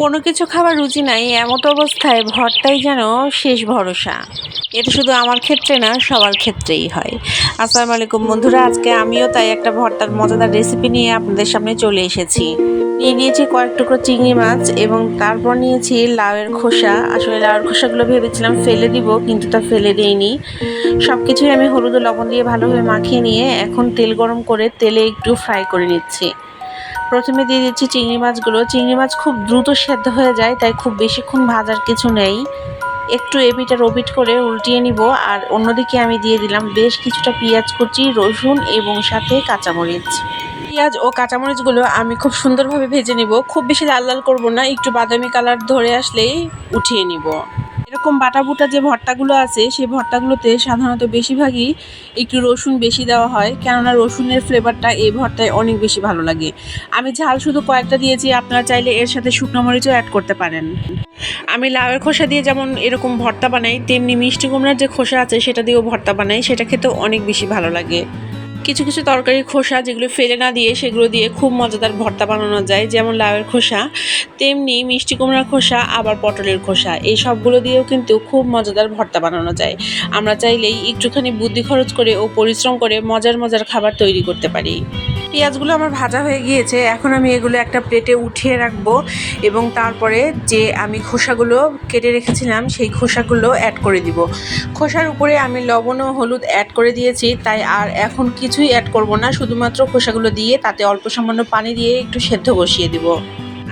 কোনো কিছু খাবার রুচি নাই এমত অবস্থায় ভর্তাই যেন শেষ ভরসা। এটা শুধু আমার ক্ষেত্রে না, সবার ক্ষেত্রেই হয়। আসসালামু আলাইকুম বন্ধুরা, আজকে আমিও তাই একটা ভর্তার মজাদার রেসিপি নিয়ে আপনাদের সামনে চলে এসেছি। নিয়ে নিয়েছি কয়েক টুকরো চিংড়ি মাছ এবং তারপর নিয়েছি লাউয়ের খোসা। আসলে লাউয়ের খোসাগুলো ভেবেছিলাম ফেলে দিব, কিন্তু তা ফেলে দিইনি। সব কিছুই আমি হলুদ ও লবণ দিয়ে ভালোভাবে মাখিয়ে নিয়ে এখন তেল গরম করে তেলে একটু ফ্রাই করে নিচ্ছি। প্রথমে দিয়ে দিচ্ছি চিংড়ি মাছগুলো। চিংড়ি মাছ খুব দ্রুত সেদ্ধ হয়ে যায়, তাই খুব বেশিক্ষণ ভাজার কিছু নেই। একটু এপিট আর ওপিট করে উল্টিয়ে নিব। আর অন্যদিকে আমি দিয়ে দিলাম বেশ কিছুটা পেঁয়াজ কুচি, রসুন এবং সাথে কাঁচামরিচ। পেঁয়াজ ও কাঁচামরিচগুলো আমি খুব সুন্দরভাবে ভেজে নিব। খুব বেশি লাল লাল করব না, একটু বাদামি কালার ধরে আসলেই উঠিয়ে নিব। এরকম বাটা বুটা যে ভর্তাগুলো আছে সেই ভর্তাগুলোতে সাধারণত বেশিরভাগই একটু রসুন বেশি দেওয়া হয়, কেননা রসুনের ফ্লেভারটা এই ভর্তায় অনেক বেশি ভালো লাগে। আমি ঝাল শুধু কয়েকটা দিয়েছি, আপনারা চাইলে এর সাথে শুকনো মরিচও অ্যাড করতে পারেন। আমি লাউয়ের খোসা দিয়ে যেমন এরকম ভর্তা বানাই, তেমনি মিষ্টি কুমড়ার যে খোসা আছে সেটা দিয়েও ভর্তা বানাই, সেটা খেতেও অনেক বেশি ভালো লাগে। কিছু কিছু তরকারির খোসা যেগুলো ফেলে না দিয়ে সেগুলো দিয়ে খুব মজাদার ভর্তা বানানো যায়, যেমন লাউয়ের খোসা, তেমনি মিষ্টি কুমড়ার খোসা, আবার পটলের খোসা, এই সবগুলো দিয়েও কিন্তু খুব মজাদার ভর্তা বানানো যায়। আমরা চাইলেই একটুখানি বুদ্ধি খরচ করে ও পরিশ্রম করে মজার মজার খাবার তৈরি করতে পারি। পেঁয়াজগুলো আমার ভাজা হয়ে গিয়েছে, এখন আমি এগুলো একটা প্লেটে উঠিয়ে রাখবো এবং তারপরে যে আমি খোসাগুলো কেটে রেখেছিলাম সেই খোসাগুলো অ্যাড করে দিব। খোসার উপরে আমি লবণ ও হলুদ অ্যাড করে দিয়েছি, তাই আর এখন কিছুই অ্যাড করব না, শুধুমাত্র খোসাগুলো দিয়ে তাতে অল্প সামান্য পানি দিয়ে একটু সেদ্ধ বসিয়ে দিব।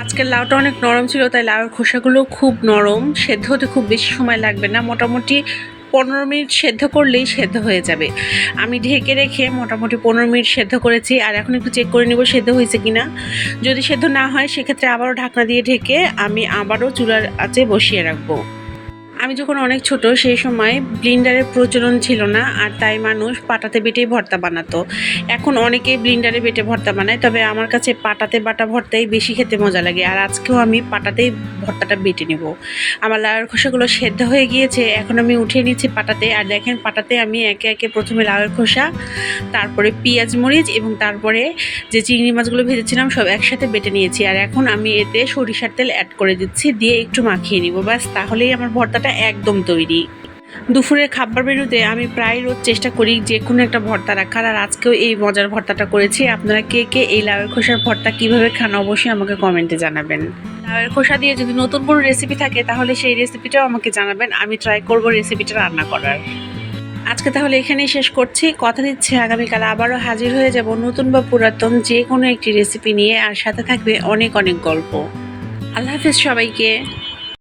আজকের লাউটা অনেক নরম ছিল, তাই লাউয়ের খোসাগুলো খুব নরম, সেদ্ধ হতে খুব বেশি সময় লাগবে না, মোটামুটি 15 মিনিট সেদ্ধ করলেই সেদ্ধ হয়ে যাবে। আমি ঢেকে রেখে মোটামুটি 15 মিনিট সেদ্ধ করেছি, আর এখন একটু চেক করে নেব সেদ্ধ হয়েছে কিনা। যদি সেদ্ধ না হয় সেক্ষেত্রে আবারও ঢাকনা দিয়ে ঢেকে আমি আবারও চুলার আঁচে বসিয়ে রাখবো। আমি যখন অনেক ছোট সেই সময় ব্লিন্ডারের প্রচলন ছিল না, আর তাই মানুষ পাটাতে বেটেই ভর্তা বানাতো। এখন অনেকেই ব্লিন্ডারে বেটে ভর্তা বানায়, তবে আমার কাছে পাটাতে বাটা ভর্তাই বেশি খেতে মজা লাগে। আর আজকেও আমি পাটাতেই ভর্তাটা বেটে নেব। আমার লাউয়ের খোসাগুলো সেদ্ধ হয়ে গিয়েছে, এখন আমি উঠিয়ে নিচ্ছি পাটাতে। আর দেখেন, পাটাতে আমি একে একে প্রথমে লাউয়ের খোসা, তারপরে পেঁয়াজ মরিচ এবং তারপরে যে চিংড়ি মাছগুলো ভেজেছিলাম সব একসাথে বেটে নিয়েছি। আর এখন আমি এতে সরিষার তেল অ্যাড করে দিচ্ছি, দিয়ে একটু মাখিয়ে নিব, ব্যাস তাহলেই আমার ভর্তাটা একদম তৈরি। দুপুরের খাবার মেনুতে আমি প্রায় রোজ চেষ্টা করি যে কোনো একটা ভর্তা রাখার, আর আজকেও এই মজার ভর্তাটা করেছি। আপনারা কে কে এই লাউয়ের খোসার ভর্তা কীভাবে খান অবশ্যই আমাকে কমেন্টে জানাবেন। লাউয়ের খোসা দিয়ে যদি নতুন কোনো রেসিপি থাকে তাহলে সেই রেসিপিটাও আমাকে জানাবেন, আমি ট্রাই করব রেসিপিটা রান্না করার। আজকে তাহলে এখানেই শেষ করছি। কথা দিচ্ছি আগামীকাল আবারও হাজির হয়ে যাব নতুন বা পুরাতন যে কোনো একটি রেসিপি নিয়ে, আর সাথে থাকবে অনেক অনেক গল্প। আল্লাহ হাফেজ সবাইকে।